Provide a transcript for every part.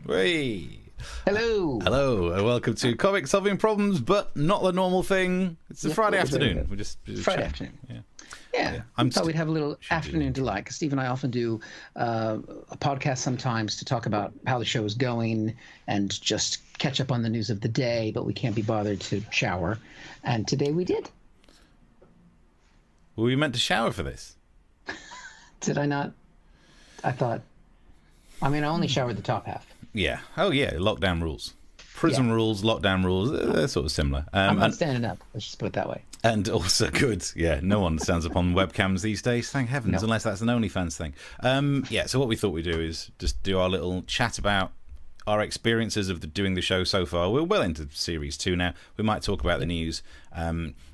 Hey. Hello. Hello, and welcome to Comic Solving Problems, but not the normal thing. It's a Friday afternoon. We're just Friday afternoon. Yeah. I thought we'd have a little afternoon delight, because Steve and I often do a podcast sometimes to talk about how the show is going and just catch up on the news of the day, but we can't be bothered to shower. And today we did. Were we meant to shower for this? Did I not? I mean, I only showered the top half. Yeah. Oh, yeah. Lockdown rules. Prison rules, lockdown rules, they're sort of similar. I'm not standing up. Let's just put it that way. And also good. Yeah, no one stands up on webcams these days, thank heavens, unless that's an OnlyFans thing. So what we thought we'd do is just do our little chat about our experiences of doing the show so far. We're well into Series 2 now. We might talk about the news.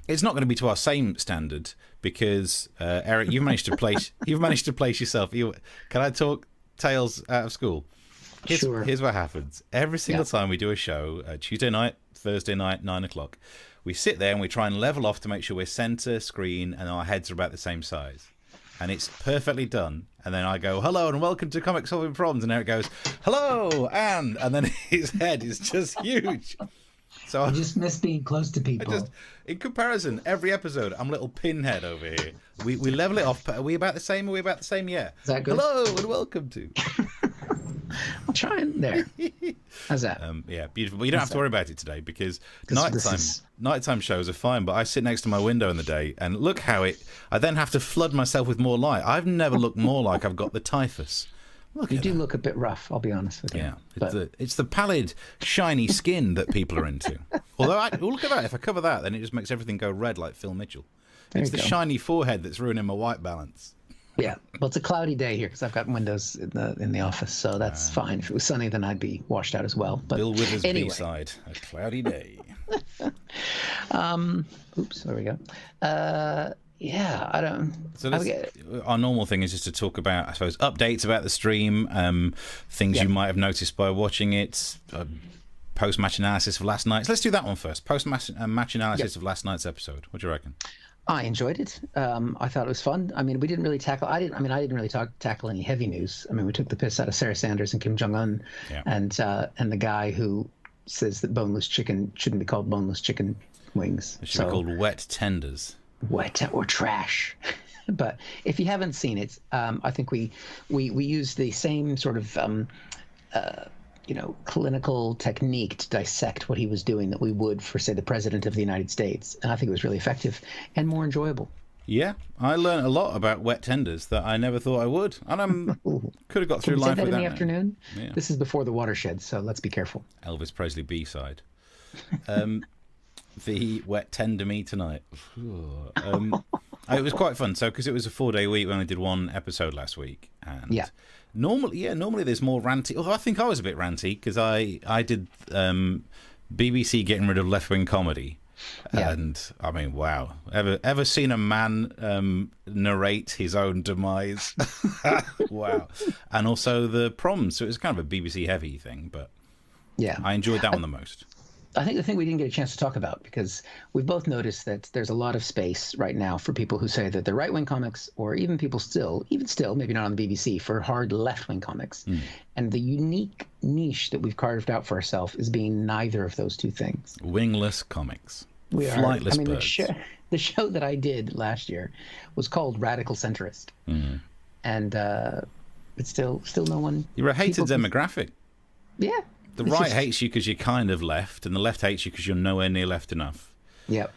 It's not going to be to our same standard because, Eric, you've managed to place yourself. Can I talk tales out of school? Here's what happens. Every single time we do a show, Tuesday night, Thursday night, 9 o'clock, we sit there and we try and level off to make sure we're center screen and our heads are about the same size. And it's perfectly done. And then I go, hello and welcome to Comic Solving Problems. And Eric goes, hello, and then his head is just huge. So I just miss being close to people. In comparison, every episode, I'm a little pinhead over here. We level it off. Are we about the same? Are we about the same? Yeah. Is that good? Hello and welcome to... I'll try it there. How's that? Yeah, beautiful. But you don't have to worry about it today because nighttime shows are fine. But I sit next to my window in the day and look how I then have to flood myself with more light. I've never looked more like I've got the typhus. You do look a bit rough, I'll be honest with you. Yeah, it's the pallid, shiny skin that people are into. Although, look at that. If I cover that, then it just makes everything go red like Phil Mitchell. It's the shiny forehead that's ruining my white balance. Yeah, well, it's a cloudy day here because I've got windows in the office, so that's fine. If it was sunny, then I'd be washed out as well. But Bill Withers' anyway. B-side, a cloudy day. Oops, there we go. I don't. So our normal thing is just to talk about, I suppose, updates about the stream, things you might have noticed by watching it, post-match analysis of last night. So let's do that one first. Post-match analysis of last night's episode. What do you reckon? I enjoyed it. I thought it was fun. I mean, we didn't really tackle. I didn't really tackle any heavy news. I mean, we took the piss out of Sarah Sanders and Kim Jong Un, and the guy who says that boneless chicken shouldn't be called boneless chicken wings. It should be called wet tenders. Wet or trash. But if you haven't seen it, I think we used the same sort of clinical technique to dissect what he was doing that we would for, say, the President of the United States. And I think it was really effective and more enjoyable. Yeah, I learned a lot about wet tenders that I never thought I would. And I could have got through life without that in the afternoon? Yeah. This is before the watershed, so let's be careful. Elvis Presley B-side. The wet tender me tonight. It was quite fun. So, because it was a 4-day week, we only did one episode last week. And normally there's more ranty. Although I think I was a bit ranty because I did BBC getting rid of left-wing comedy. And I mean, wow. Ever seen a man narrate his own demise? Wow. And also the proms. So it was kind of a BBC heavy thing, but I enjoyed that one the most. I think the thing we didn't get a chance to talk about, because we've both noticed that there's a lot of space right now for people who say that they're right-wing comics, or even people still, maybe not on the BBC, for hard left-wing comics. And the unique niche that we've carved out for ourselves is being neither of those two things. Wingless comics. We are. Flightless birds. The show that I did last year was called Radical Centrist. And it's still no one... You're a hated demographic. Yeah. The right hates you because you're kind of left, and the left hates you because you're nowhere near left enough. Yep.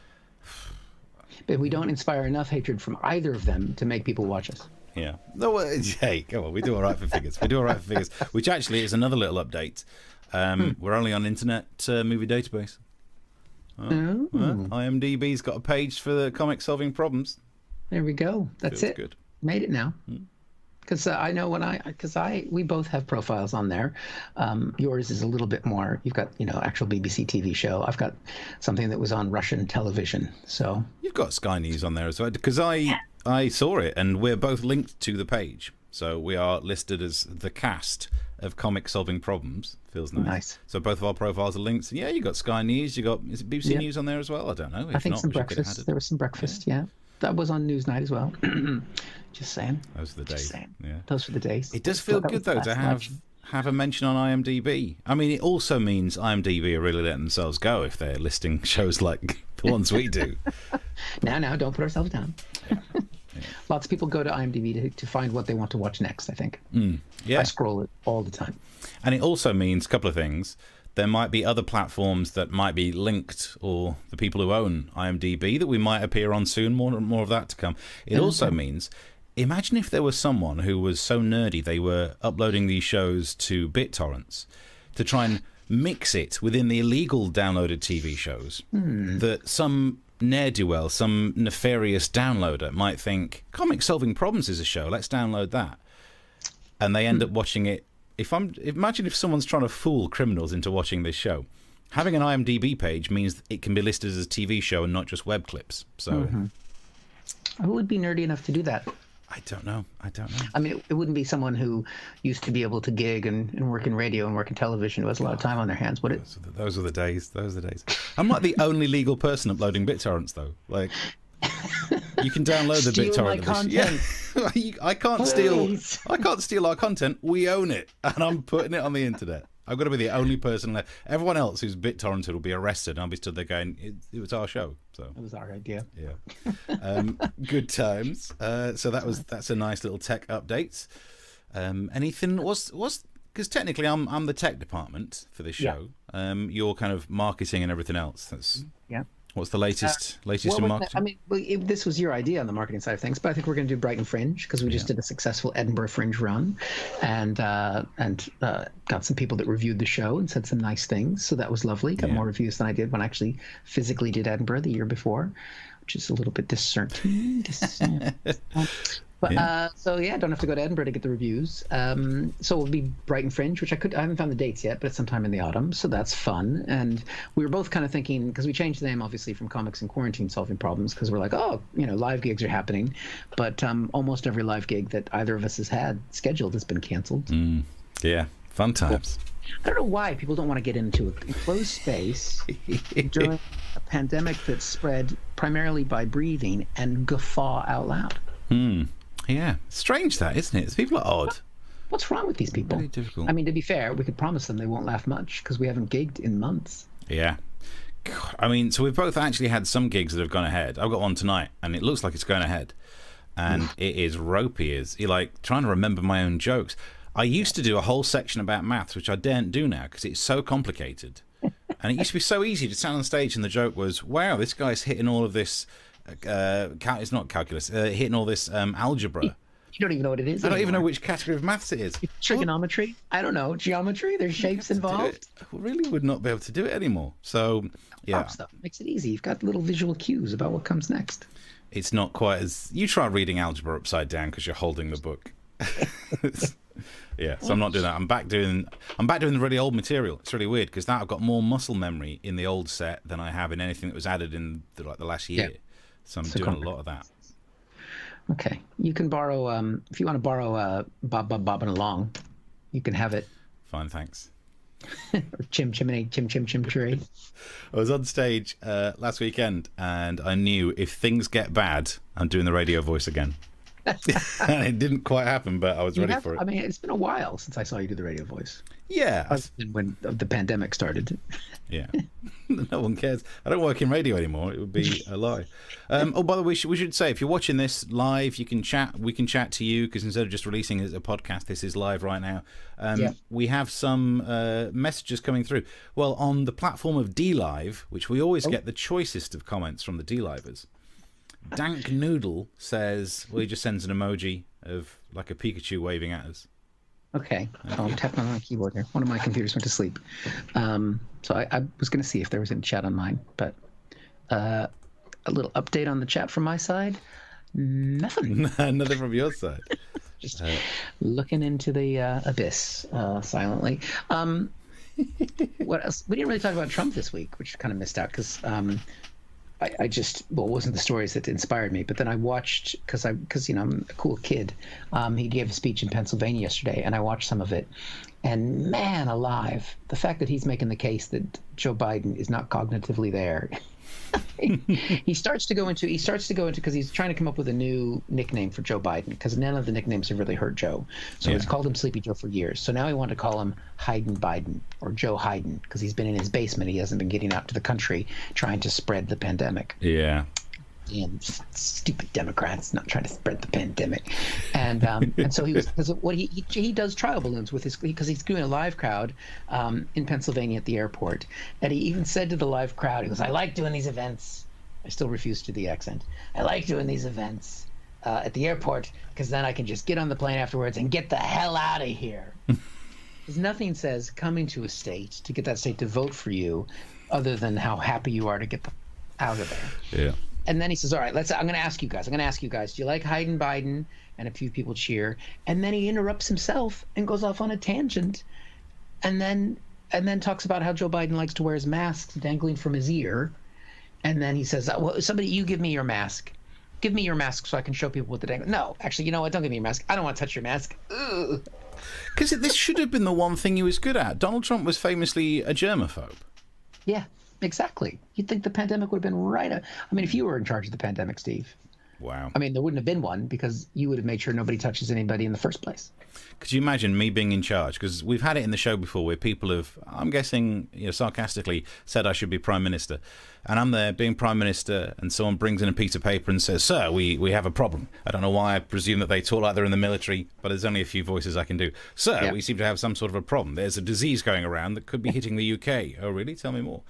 But we don't inspire enough hatred from either of them to make people watch us. Yeah. No, hey, come on. We do all right for figures. Which actually is another little update. We're only on Internet Movie Database. IMDb's got a page for the Comic Solving Problems. There we go. That's Feels it. Good. Made it now. Because I know we both have profiles on there. Yours is a little bit more. You've got actual BBC TV show. I've got something that was on Russian television. So you've got Sky News on there as well. Because I saw it, and we're both linked to the page. So we are listed as the cast of Comic Solving Problems. Feels nice. So both of our profiles are linked. Yeah, you got Sky News. Is it BBC News on there as well? I don't know. I think some breakfast. There was some breakfast. Yeah. That was on Newsnight as well. Just saying. Those are the days. Yeah. Those were the days. It does feel good though to have a mention on IMDb. I mean, it also means IMDb are really letting themselves go if they're listing shows like the ones we do. Now, don't put ourselves down. Lots of people go to IMDb to find what they want to watch next, I think. Yeah. I scroll it all the time. And it also means a couple of things. There might be other platforms that might be linked, or the people who own IMDb that we might appear on soon. More of that to come. It also means, imagine if there was someone who was so nerdy they were uploading these shows to BitTorrents to try and mix it within the illegal downloaded TV shows, that some ne'er-do-well, some nefarious downloader might think, Comic Solving Problems is a show, let's download that. And they end up watching it. Imagine if someone's trying to fool criminals into watching this show. Having an IMDb page means it can be listed as a TV show and not just web clips. So, Who would be nerdy enough to do that? I don't know. I mean, it wouldn't be someone who used to be able to gig and work in radio and work in television who has a lot of time on their hands, would it? Those are the days. I'm not the only legal person uploading BitTorrents, though. Like, you can download the BitTorrent. I can't steal our content. We own it, and I'm putting it on the internet. I've got to be the only person left. Everyone else who's BitTorrented will be arrested, and I'll be stood there going, "It was our show." So it was our idea. Yeah, good times. So that's a nice little tech update. Anything was because technically I'm the tech department for this show. You're kind of marketing and everything else. What's the latest in marketing? I mean, this was your idea on the marketing side of things, but I think we're going to do Brighton Fringe because we just did a successful Edinburgh Fringe run, and got some people that reviewed the show and said some nice things. So that was lovely. Got more reviews than I did when I actually physically did Edinburgh the year before, which is a little bit discerning. But don't have to go to Edinburgh to get the reviews. So it'll be Brighton Fringe, which I haven't found the dates yet, but it's sometime in the autumn, so that's fun. And we were both kind of thinking, because we changed the name obviously from Comics and Quarantine Solving Problems, because we're like, live gigs are happening, but almost every live gig that either of us has had scheduled has been canceled. Yeah, fun times. I don't know why people don't want to get into a enclosed space during a pandemic that's spread primarily by breathing and guffaw out loud. Yeah, strange that, isn't it? People are odd. What's wrong with these people? Very difficult. I mean, to be fair, we could promise them they won't laugh much because we haven't gigged in months. Yeah. God, I mean, so we've both actually had some gigs that have gone ahead. I've got one tonight, and it looks like it's going ahead. And it is ropey. You're like trying to remember my own jokes. I used to do a whole section about maths, which I daren't do now because it's so complicated. And it used to be so easy to stand on stage, and the joke was, wow, this guy's hitting all of this... it's not calculus, hitting all this algebra. You don't even know what it is. I don't even know which category of maths it is. Trigonometry? I don't know. Geometry? There's shapes involved. I really would not be able to do it anymore. So, yeah. Stuff makes it easy. You've got little visual cues about what comes next. It's not quite as... You try reading algebra upside down because you're holding the book. Yeah, so I'm not doing that. I'm back doing the really old material. It's really weird because now I've got more muscle memory in the old set than I have in anything that was added in the last year. Yeah. So I'm doing a lot of that. Okay. You can borrow, if you want to borrow Bobbing Along, you can have it. Fine, thanks. Or Chim Tree. I was on stage last weekend and I knew if things get bad, I'm doing the radio voice again. And it didn't quite happen, but I was ready for it. I mean, it's been a while since I saw you do the radio voice. Yeah. When the pandemic started. Yeah. No one cares. I don't work in radio anymore. It would be a lie. Oh, by the way, we should say, if you're watching this live, you can chat. We can chat to you because instead of just releasing it as a podcast, this is live right now. We have some messages coming through. Well, on the platform of DLive, which we always get the choicest of comments from the DLivers, Dank Noodle says, well, he just sends an emoji of like a Pikachu waving at us. Okay. I'm tapping on my keyboard here. One of my computers went to sleep. So I was going to see if there was any chat on mine, but a little update on the chat from my side. Nothing. Nothing from your side. Just looking into the abyss silently. What else? We didn't really talk about Trump this week, which kind of missed out because I just, it wasn't the stories that inspired me, but then I watched, because I'm a cool kid. He gave a speech in Pennsylvania yesterday, and I watched some of it. And man alive, the fact that he's making the case that Joe Biden is not cognitively there he starts to go into because he's trying to come up with a new nickname for Joe Biden, because none of the nicknames have really hurt Joe. So he's called him Sleepy Joe for years. So now he wanted to call him Hayden Biden, or Joe Hayden, because he's been in his basement. He hasn't been getting out to the country trying to spread the pandemic. Yeah. And stupid Democrats not trying to spread the pandemic, and so he was, because what he does trial balloons with his, because he's doing a live crowd in Pennsylvania at the airport, and he even said to the live crowd, he goes, "I like doing these events." I still refuse to do the accent. "I like doing these events at the airport because then I can just get on the plane afterwards and get the hell out of here." Because nothing says coming to a state to get that state to vote for you, other than how happy you are to get out of there. Yeah. And then he says, "All right, I'm going to ask you guys. Do you like Hayden Biden?" And a few people cheer. And then he interrupts himself and goes off on a tangent, and then talks about how Joe Biden likes to wear his mask dangling from his ear. And then he says, "Well, somebody, you give me your mask. Give me your mask so I can show people what the dang." No, actually, you know what? Don't give me your mask. I don't want to touch your mask. Because this should have been the one thing he was good at. Donald Trump was famously a germaphobe. Yeah. Exactly. You'd think the pandemic would have been right. I mean, if you were in charge of the pandemic, Steve. Wow. I mean, there wouldn't have been one because you would have made sure nobody touches anybody in the first place. Could you imagine me being in charge? Because we've had it in the show before where people have, I'm guessing, sarcastically said I should be Prime Minister. And I'm there being Prime Minister, and someone brings in a piece of paper and says, "Sir, we have a problem." I don't know why. I presume that they talk like they're in the military, but there's only a few voices I can do. "Sir, we seem to have some sort of a problem. There's a disease going around that could be hitting the UK. "Oh, really? Tell me more."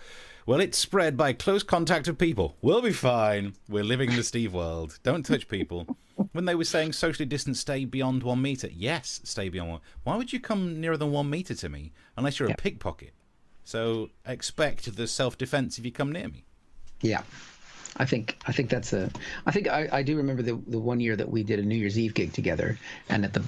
"Well, it's spread by close contact of people." "We'll be fine. We're living in the Steve world. Don't touch people." When they were saying socially distant, stay beyond 1 metre. Yes, stay beyond 1. Why would you come nearer than 1 metre to me unless you're a pickpocket? So expect the self-defence if you come near me. Yeah. I think that's I do remember the 1 year that we did a New Year's Eve gig together, and at the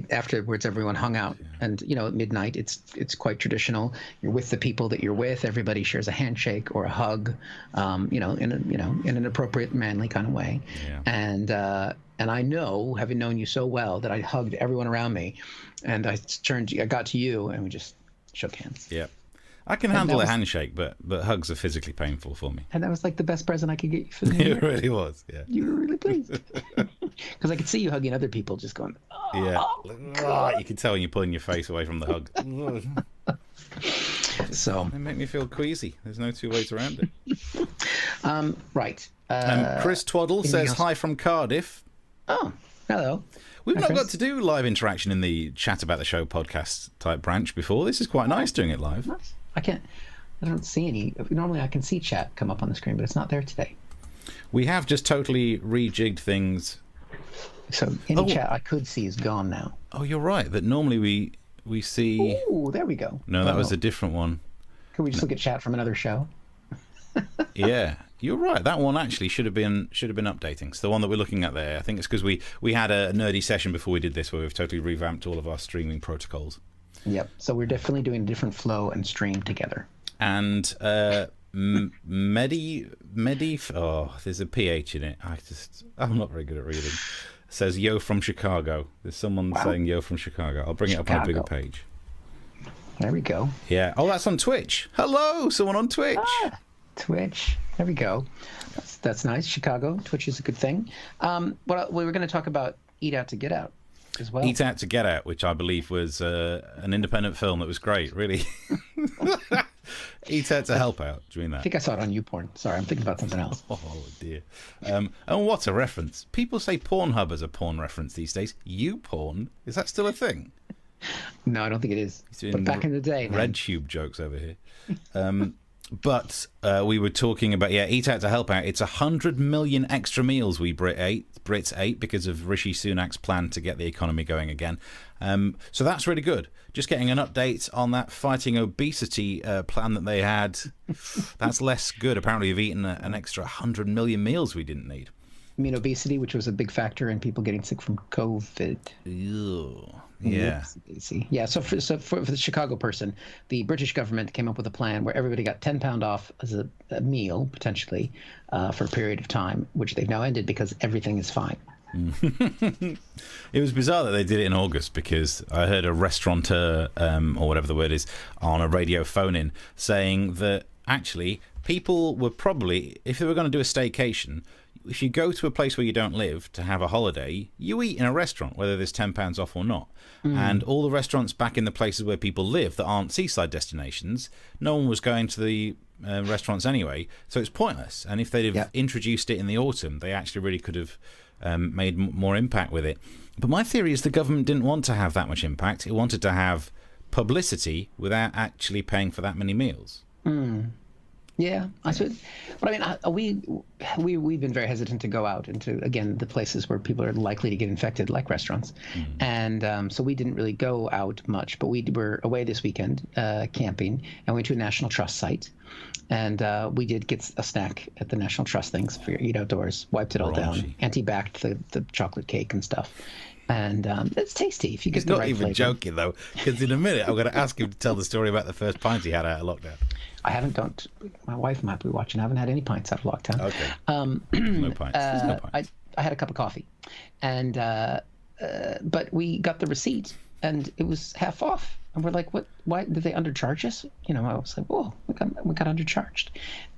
afterwards everyone hung out, and at midnight it's quite traditional. You're with the people that you're with. Everybody shares a handshake or a hug, in an appropriate manly kind of way. Yeah. And I know, having known you so well, that I hugged everyone around me, and I got to you, and we just shook hands. Yeah. I can handle a handshake, but hugs are physically painful for me. And that was like the best present I could get you for the New Year. It really was, yeah. You were really pleased. Because I could see you hugging other people, just going, "Oh, yeah. God." You can tell when you're pulling your face away from the hug. So they make me feel queasy. There's no two ways around it. Right. Chris Twaddle says, else? "Hi from Cardiff." Oh, hello. We've not got to do live interaction in the Chat About the Show podcast type branch before. This is quite nice doing it live. Nice. I don't see any. Normally I can see chat come up on the screen, but it's not there today. We have just totally rejigged things. So any chat I could see is gone now. Oh, you're right. That normally we see. Oh, there we go. No, that was a different one. Could we just look at chat from another show? Yeah, you're right. That one actually should have been updating. So the one that we're looking at there, I think it's because we had a nerdy session before we did this where we've totally revamped all of our streaming protocols. Yep. So we're definitely doing a different flow and stream together. And there's a PH in it. I'm not very good at reading. It says "Yo from Chicago." There's someone saying "Yo from Chicago." I'll bring it up on a bigger page. There we go. Yeah. Oh, that's on Twitch. Hello, someone on Twitch. Twitch. There we go. That's nice. Chicago. Twitch is a good thing. We were going to talk about Eat Out to Get Out as well. Eat Out to Get Out, which I believe was an independent film that was great, really. Eat Out to Help Out. Do you mean that? I think I saw it on YouPorn. Sorry, I'm thinking about something else. Oh, dear. And what a reference. People say Pornhub as a porn reference these days. YouPorn? Is that still a thing? No, I don't think it is. But back in the day. RedTube jokes over here. But we were talking about, Eat Out to Help Out. It's 100 million extra meals we Brits ate because of Rishi Sunak's plan to get the economy going again. So that's really good. Just getting an update on that fighting obesity plan that they had. That's less good. Apparently we've eaten an extra 100 million meals we didn't need. I mean, obesity, which was a big factor in people getting sick from COVID. Ew. Yeah. Yeah. So for the Chicago person, the British government came up with a plan where everybody got £10 off as a meal, potentially, for a period of time, which they've now ended because everything is fine. It was bizarre that they did it in August because I heard a restaurateur, or whatever the word is, on a radio phone-in saying that actually people were probably, if they were going to do a staycation, if you go to a place where you don't live to have a holiday, you eat in a restaurant, whether there's £10 off or not. And all the restaurants back in the places where people live that aren't seaside destinations, no one was going to the restaurants anyway, so it's pointless. And if they'd have introduced it in the autumn, they actually really could have made more impact with it. But my theory is the government didn't want to have that much impact. It wanted to have publicity without actually paying for that many meals. Yeah, I suppose. But I mean, we've been very hesitant to go out into, again, the places where people are likely to get infected, like restaurants, and so we didn't really go out much. But we were away this weekend camping, and we went to a National Trust site, and we did get a snack at the National Trust things for your eat outdoors. Wiped it all down, anti-backed the chocolate cake and stuff. And it's tasty if you get the right flavor. He's not even joking, though, because in a minute I'm going to ask him to tell the story about the first pint he had out of lockdown. I haven't. My wife might be watching. I haven't had any pints out of lockdown. Okay. No pints. There's no pints. I had a cup of coffee, and but we got the receipt, and it was half off. And we're like, "What? Why did they undercharge us?" I was like, "Whoa, we got undercharged,"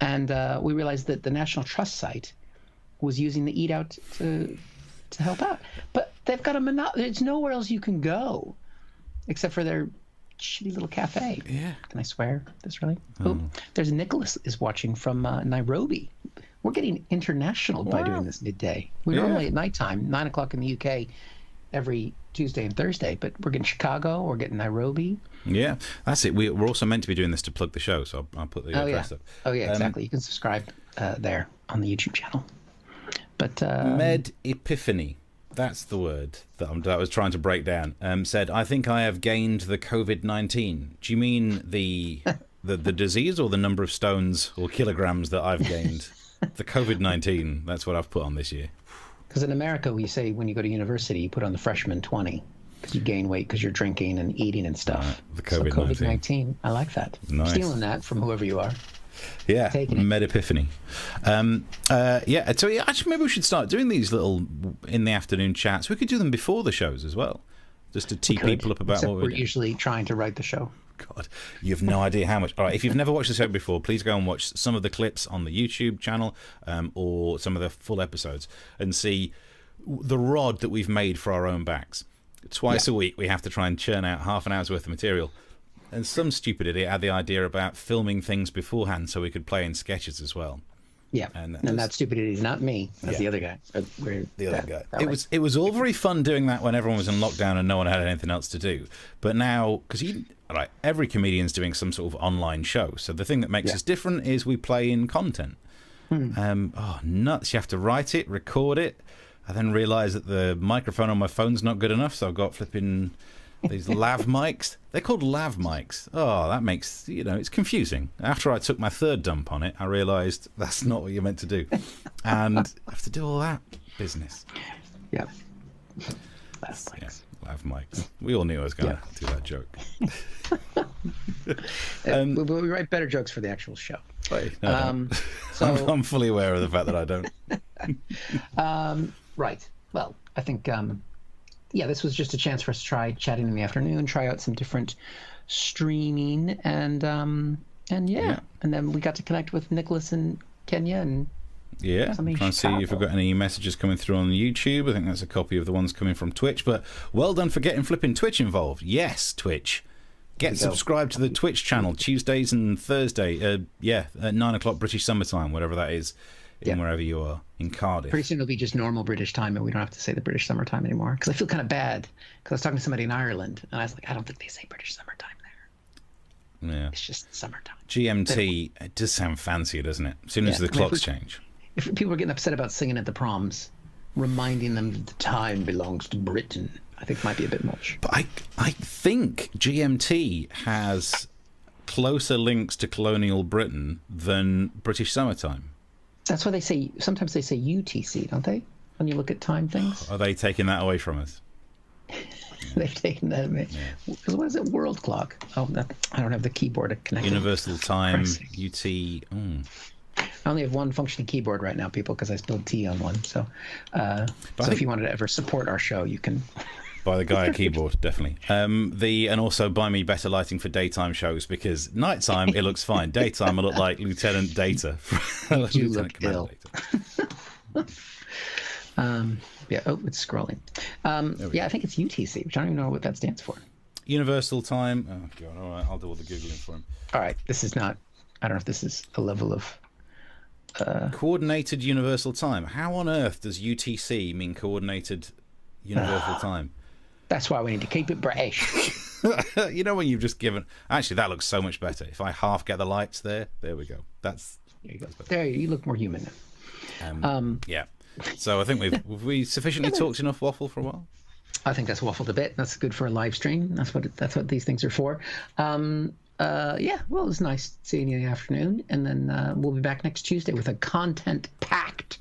and we realized that the National Trust site was using the Eat Out to help out, but they've got a monopoly. There's nowhere else you can go except for their shitty little cafe. Yeah. Can I swear this really? Oh, there's Nicholas is watching from Nairobi. We're getting international by doing this midday. We're normally at nighttime, 9 o'clock in the UK, every Tuesday and Thursday, but we're getting Chicago, we're getting Nairobi. Yeah, that's it. We're also meant to be doing this to plug the show, so I'll put the address up. Oh yeah, exactly. You can subscribe there on the YouTube channel. But Med Epiphany, that's the word that I was trying to break down. Said, I think I have gained the COVID-19. Do you mean the disease or the number of stones or kilograms that I've gained? The COVID-19, that's what I've put on this year. Because in America, we say when you go to university, you put on the freshman 20 because you gain weight because you're drinking and eating and stuff. The COVID-19. So COVID-19, I like that. Nice. Stealing that from whoever you are. Yeah, Med Epiphany. So actually maybe we should start doing these little in the afternoon chats. We could do them before the shows as well, just to tee people up about what we're doing. Usually trying to write the show. God, you have no idea how much. All right, if you've never watched the show before, please go and watch some of the clips on the YouTube channel or some of the full episodes and see the rod that we've made for our own backs. Twice a week we have to try and churn out half an hour's worth of material. And some stupid idiot had the idea about filming things beforehand so we could play in sketches as well. Yeah, and that stupid idiot is not me. That's the other guy. The other guy. It was all very fun doing that when everyone was in lockdown and no one had anything else to do. But now, because every comedian's doing some sort of online show. So the thing that makes us different is we play in content. Nuts. You have to write it, record it. I then realised that the microphone on my phone's not good enough, so I've got flipping... these lav mics. They're called lav mics. Oh, that makes, it's confusing. After I took my third dump on it, I realised that's not what you're meant to do. And I have to do all that business. Yeah. Lav mics. Yeah, lav mics. We all knew I was going to do that joke. We write better jokes for the actual show. No, I'm fully aware of the fact that I don't. Right. Well, I think... this was just a chance for us to try chatting in the afternoon, try out some different streaming, and then we got to connect with Nicholas in Kenya and trying to see if we've got any messages coming through on YouTube. I think that's a copy of the ones coming from Twitch, but well done for getting flipping Twitch involved. Yes, Twitch. Get subscribed to the Twitch channel Tuesdays and Thursday, at 9 o'clock British summertime, whatever that is. Wherever you are in Cardiff. Pretty soon it'll be just normal British time, and we don't have to say the British summertime anymore. Because I feel kind of bad. Because I was talking to somebody in Ireland, and I was like, I don't think they say British summertime there. Yeah, it's just summertime. GMT. It does sound fancier, doesn't it? As soon as the clocks change. If people are getting upset about singing at the proms, reminding them that the time belongs to Britain, I think might be a bit much. But I think GMT has closer links to colonial Britain than British summertime. That's why sometimes they say UTC, don't they? When you look at time things. Are they taking that away from us? They've taken that away. Because what is it? World clock. Oh, I don't have the keyboard connected. Universal time, UT. I only have one functioning keyboard right now, people, because I spilled tea on one. So if you wanted to ever support our show, you can By the Gaia keyboard, definitely. And also buy me better lighting for daytime shows, because nighttime it looks fine. Daytime I look like Lieutenant Data. You look ill. Yeah. Oh, it's scrolling. Yeah, I think it's UTC, which I don't even know what that stands for. Universal Time. Oh God! All right, I'll do all the googling for him. All right, this is not. I don't know if this is a level of. Coordinated Universal Time. How on earth does UTC mean Coordinated Universal Time? That's why we need to keep it British. You know when you've just given. Actually, that looks so much better. If I half get the lights there, there we go. That's. There you go. There you look more human now. Yeah. So I think we sufficiently talked enough waffle for a while. I think that's waffled a bit. That's good for a live stream. That's what these things are for. Yeah, well, it was nice seeing you in the afternoon, and then we'll be back next Tuesday with a content-packed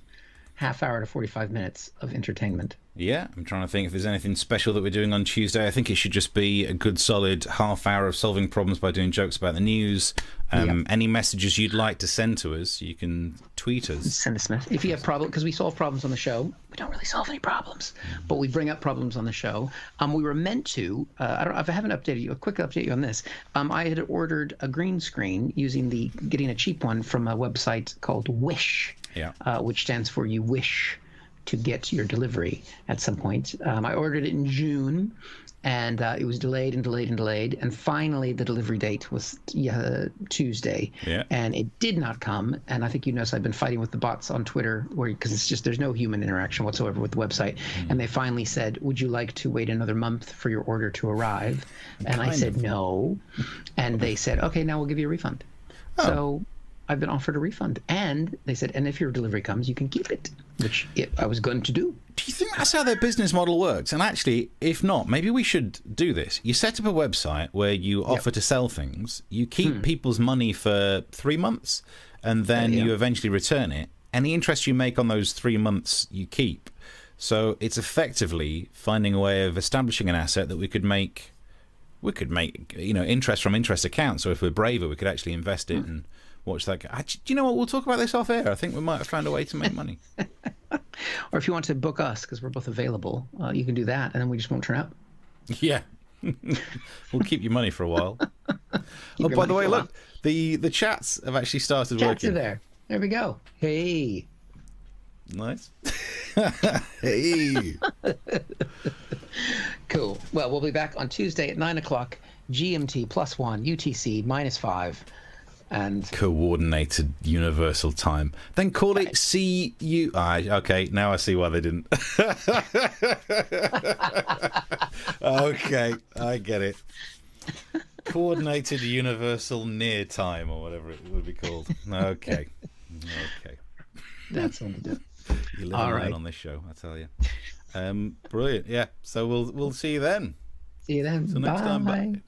half hour to 45 minutes of entertainment. Yeah, I'm trying to think if there's anything special that we're doing on Tuesday. I think it should just be a good solid half hour of solving problems by doing jokes about the news. Any messages you'd like to send to us, you can tweet us. Send us a message. If you have problems, because we solve problems on the show. We don't really solve any problems, but we bring up problems on the show. We were meant to, I haven't updated you, a quick update you on this. I had ordered a green screen getting a cheap one from a website called Wish, which stands for You Wish to Get Your Delivery at some point. I ordered it in June, and it was delayed and delayed and delayed, and finally the delivery date was Tuesday, and it did not come. And I think you noticed I've been fighting with the bots on Twitter, because it's just there's no human interaction whatsoever with the website, and they finally said, would you like to wait another month for your order to arrive? And I said no, and they said, okay, now we'll give you a refund. So I've been offered a refund, and they said, and if your delivery comes, you can keep it, which I was going to do. Do you think that's how their business model works? And actually, if not, maybe we should do this. You set up a website where you offer to sell things, you keep people's money for 3 months, and then you eventually return it. Any interest you make on those 3 months, you keep. So it's effectively finding a way of establishing an asset that we could make, interest from interest accounts. So if we're braver, we could actually invest it and watch that. Do you know what? We'll talk about this off air. I think we might have found a way to make money. Or if you want to book us, because we're both available, you can do that, and then we just won't turn up. Yeah. We'll keep your money for a while. Oh, by the way, look, the chats have actually started working. Chats are there. There we go. Hey. Nice. Hey. Cool. Well, we'll be back on Tuesday at 9 o'clock GMT +1 UTC -5. And Coordinated Universal Time. Then call it CUI. Okay, now I see why they didn't. Okay, I get it. Coordinated Universal Near Time, or whatever it would be called. Okay. That's what we do. You live and learn on this show, I tell you. Brilliant. Yeah. So we'll see you then. See you then. Till next time. Bye.